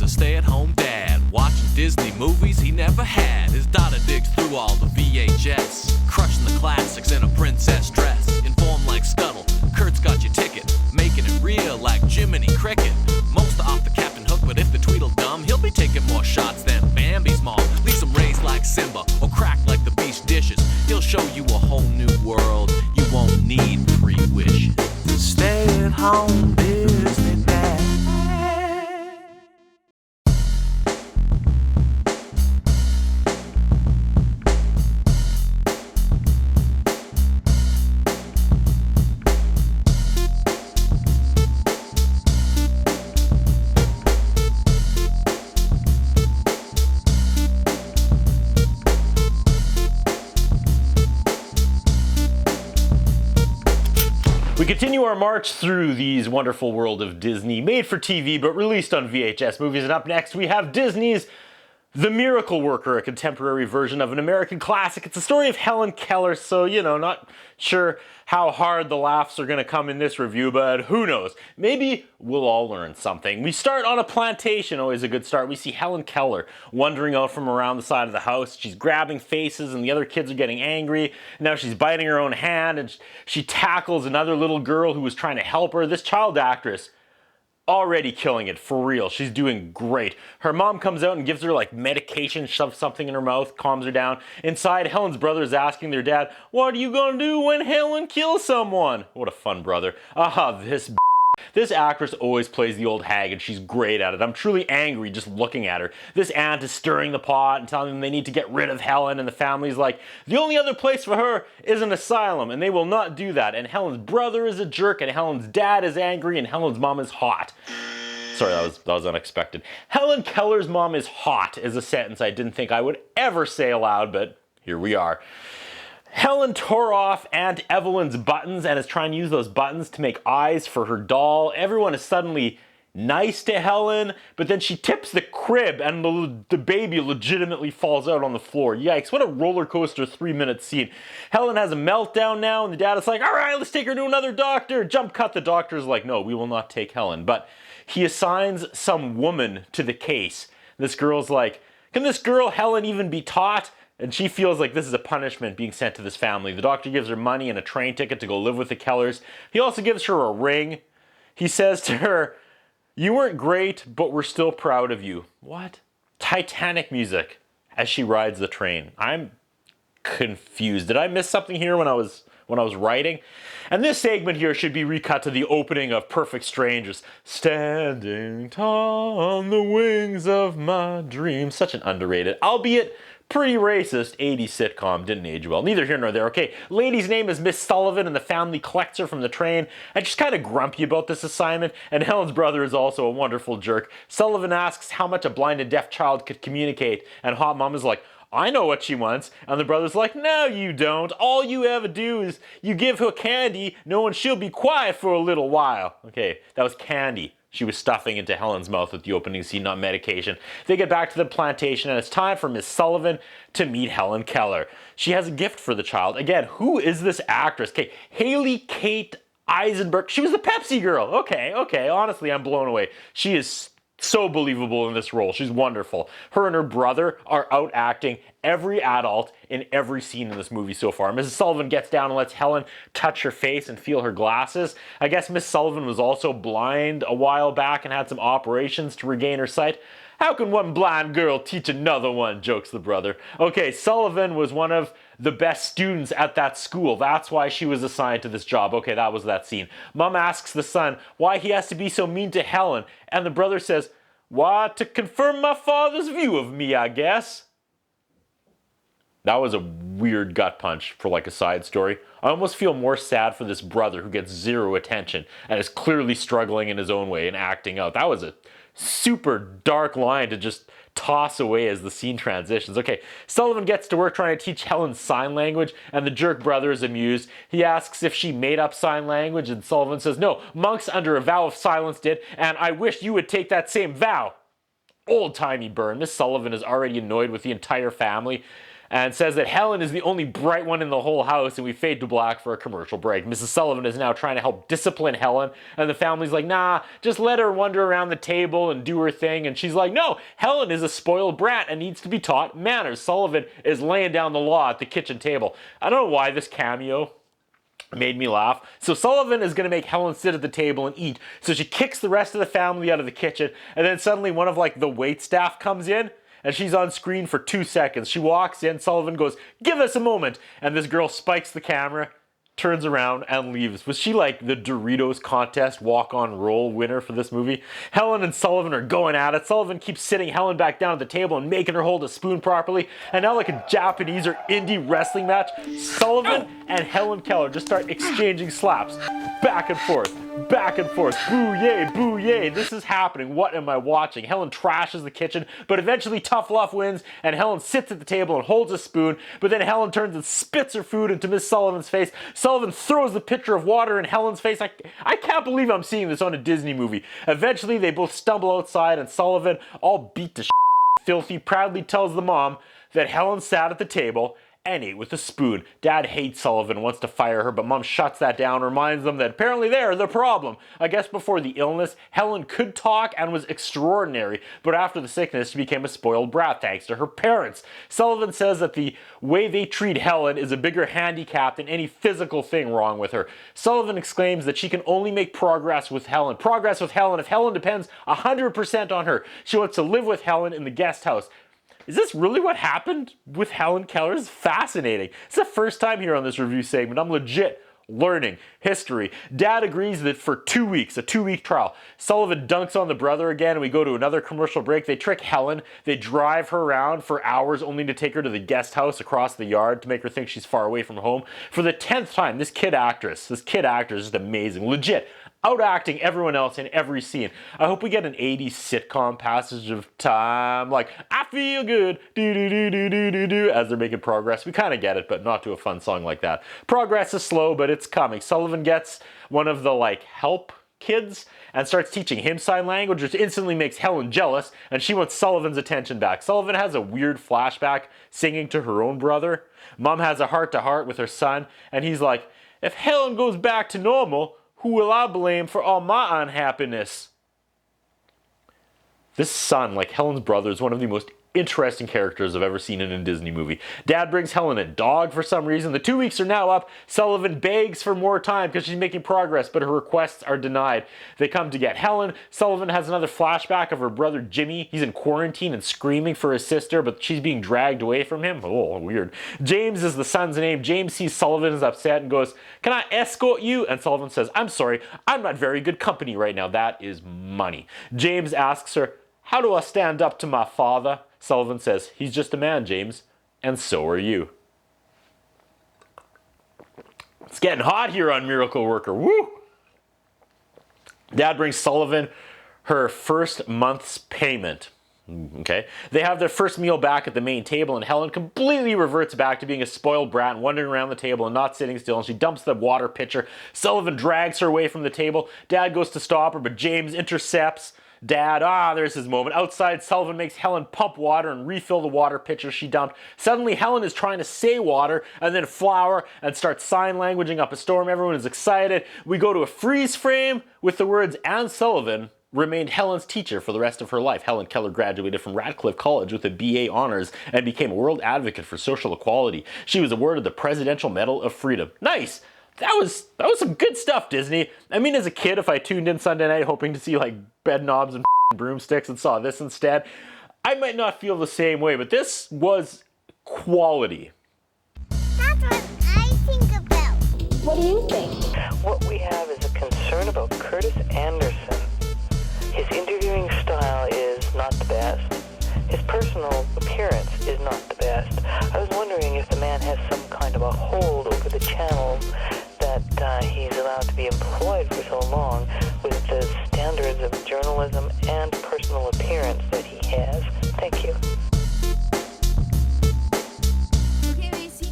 a stay-at-home dad, watching Disney movies he never had. His daughter digs through all the VHS, crushing the classics in a princess dress. Informed like Scuttle, Kurt's got your ticket, making it real like Jiminy Cricket. Most are off the Captain Hook, but if the Tweedledum, he'll be taking more shots than Bambi's mom. Leaves him raised like Simba, or cracked like the beast dishes. He'll show you a whole new world, you won't need 3 wishes. Stay at home, Disney Dad. We continue our march through these wonderful world of Disney, made for TV but released on VHS movies, and up next we have Disney's The Miracle Worker, a contemporary version of an American classic. It's the story of Helen Keller, so, not sure how hard the laughs are going to come in this review, but who knows? Maybe we'll all learn something. We start on a plantation, always a good start. We see Helen Keller wandering out from around the side of the house. She's grabbing faces and the other kids are getting angry. Now she's biting her own hand and she tackles another little girl who was trying to help her. This child actress, already killing it, for real. She's doing great. Her mom comes out and gives her medication, shoves something in her mouth, calms her down. Inside, Helen's brother is asking their dad, "What are you gonna do when Helen kills someone?" What a fun brother. This actress always plays the old hag and she's great at it. I'm truly angry just looking at her. This aunt is stirring the pot and telling them they need to get rid of Helen, and the family's like, the only other place for her is an asylum, and they will not do that. And Helen's brother is a jerk, and Helen's dad is angry, and Helen's mom is hot. Sorry, that was unexpected. Helen Keller's mom is hot is a sentence I didn't think I would ever say aloud, but here we are. Helen tore off Aunt Evelyn's buttons and is trying to use those buttons to make eyes for her doll. Everyone is suddenly nice to Helen, but then she tips the crib and the baby legitimately falls out on the floor. Yikes, what a roller coaster 3-minute scene. Helen has a meltdown now and the dad is like, all right, let's take her to another doctor. Jump cut, the doctor is like, no, we will not take Helen. But he assigns some woman to the case. This girl's like, can this girl Helen even be taught? And she feels like this is a punishment being sent to this family. The doctor gives her money and a train ticket to go live with the Kellers. He also gives her a ring. He says to her, you weren't great, but we're still proud of you. What? Titanic music as she rides the train. I'm confused. Did I miss something here when I was writing? And this segment here should be recut to the opening of Perfect Strangers. Standing tall on the wings of my dreams. Such an underrated, albeit pretty racist 80s sitcom. Didn't age well. Neither here nor there. Okay, lady's name is Miss Sullivan and the family collects her from the train. And she's kind of grumpy about this assignment, and Helen's brother is also a wonderful jerk. Sullivan asks how much a blind and deaf child could communicate, and Hot Mom is like, I know what she wants. And the brother's like, no you don't. All you ever do is you give her candy, knowing she'll be quiet for a little while. Okay, that was candy she was stuffing into Helen's mouth with the opening scene, not medication. They get back to the plantation and it's time for Miss Sullivan to meet Helen Keller. She has a gift for the child. Again, who is this actress? Okay, Haley Kate Eisenberg. She was the Pepsi girl. Okay, honestly, I'm blown away. She is so believable in this role. She's wonderful. Her and her brother are out acting every adult in every scene in this movie so far. Mrs. Sullivan gets down and lets Helen touch her face and feel her glasses. I guess Miss Sullivan was also blind a while back and had some operations to regain her sight. How can one blind girl teach another one, jokes the brother. Okay, Sullivan was one of the best students at that school. That's why she was assigned to this job. Okay, that was that scene. Mom asks the son why he has to be so mean to Helen, and the brother says, why, to confirm my father's view of me, I guess. That was a weird gut punch for a side story. I almost feel more sad for this brother who gets zero attention and is clearly struggling in his own way and acting out. That was a super dark line to just toss away as the scene transitions. Okay, Sullivan gets to work trying to teach Helen sign language, and the jerk brother is amused. He asks if she made up sign language, and Sullivan says, no, monks under a vow of silence did, and I wish you would take that same vow. Old-timey burn. Miss Sullivan is already annoyed with the entire family, and says that Helen is the only bright one in the whole house, and we fade to black for a commercial break. Mrs. Sullivan is now trying to help discipline Helen, and the family's like, nah, just let her wander around the table and do her thing, and she's like, no, Helen is a spoiled brat and needs to be taught manners. Sullivan is laying down the law at the kitchen table. I don't know why this cameo made me laugh. So Sullivan is going to make Helen sit at the table and eat, so she kicks the rest of the family out of the kitchen, and then suddenly one of like the wait staff comes in, and she's on screen for 2 seconds. She walks in, Sullivan goes, give us a moment, and this girl spikes the camera, turns around, and leaves. Was she like the Doritos contest walk-on-roll winner for this movie? Helen and Sullivan are going at it. Sullivan keeps sitting Helen back down at the table and making her hold a spoon properly, and now like a Japanese or indie wrestling match, Sullivan and Helen Keller just start exchanging slaps. Back and forth. Back and forth. Boo yay, boo yay. This is happening. What am I watching? Helen trashes the kitchen, but eventually Tough Love wins, and Helen sits at the table and holds a spoon, but then Helen turns and spits her food into Miss Sullivan's face. Sullivan throws the pitcher of water in Helen's face. I can't believe I'm seeing this on a Disney movie. Eventually, they both stumble outside, and Sullivan, all beat to filthy, proudly tells the mom that Helen sat at the table and ate with a spoon. Dad hates Sullivan, wants to fire her, but Mom shuts that down, reminds them that apparently they're the problem. I guess before the illness, Helen could talk and was extraordinary, but after the sickness, she became a spoiled brat thanks to her parents. Sullivan says that the way they treat Helen is a bigger handicap than any physical thing wrong with her. Sullivan exclaims that she can only make progress with Helen. Progress with Helen if Helen depends 100% on her. She wants to live with Helen in the guest house. Is this really what happened with Helen Keller? It's fascinating. It's the first time here on this review segment. I'm legit learning history. Dad agrees that for 2 weeks, a 2-week trial, Sullivan dunks on the brother again, and we go to another commercial break. They trick Helen. They drive her around for hours only to take her to the guest house across the yard to make her think she's far away from home. For the 10th time, this kid actress is just amazing. Legit. Outacting everyone else in every scene. I hope we get an 80s sitcom passage of time, like, I feel good, do-do-do-do-do-do-do, as they're making progress. We kind of get it, but not to a fun song like that. Progress is slow, but it's coming. Sullivan gets one of the, like, help kids and starts teaching him sign language, which instantly makes Helen jealous, and she wants Sullivan's attention back. Sullivan has a weird flashback singing to her own brother. Mom has a heart-to-heart with her son, and he's like, if Helen goes back to normal, who will I blame for all my unhappiness? This son, like Helen's brother, is one of the most interesting characters I've ever seen in a Disney movie. Dad brings Helen a dog for some reason. The 2 weeks are now up. Sullivan begs for more time because she's making progress, but her requests are denied. They come to get Helen. Sullivan has another flashback of her brother Jimmy. He's in quarantine and screaming for his sister, but she's being dragged away from him. Oh, weird. James is the son's name. James sees Sullivan is upset and goes, can I escort you? And Sullivan says, I'm sorry, I'm not very good company right now. That is money. James asks her, how do I stand up to my father? Sullivan says, he's just a man, James, and so are you. It's getting hot here on Miracle Worker. Woo! Dad brings Sullivan her first month's payment. Okay. They have their first meal back at the main table, and Helen completely reverts back to being a spoiled brat and wandering around the table and not sitting still, and she dumps the water pitcher. Sullivan drags her away from the table. Dad goes to stop her, but James intercepts Dad. There's his moment. Outside, Sullivan makes Helen pump water and refill the water pitcher she dumped. Suddenly, Helen is trying to say water and then flower and starts sign languaging up a storm. Everyone is excited. We go to a freeze frame with the words, Anne Sullivan remained Helen's teacher for the rest of her life. Helen Keller graduated from Radcliffe College with a BA honors and became a world advocate for social equality. She was awarded the Presidential Medal of Freedom. Nice! That was some good stuff, Disney. I mean, as a kid, if I tuned in Sunday night hoping to see like bed knobs and broomsticks and saw this instead, I might not feel the same way, but this was quality. That's what I think about. What do you think? What we have is a concern about Curtis Anderson. His interviewing style is not the best. His personal appearance is not the best. I was wondering if the man has some kind of a hold over the channel that he's allowed to be employed for so long with the standards of journalism and personal appearance that he has. Thank you. Okay, Macy.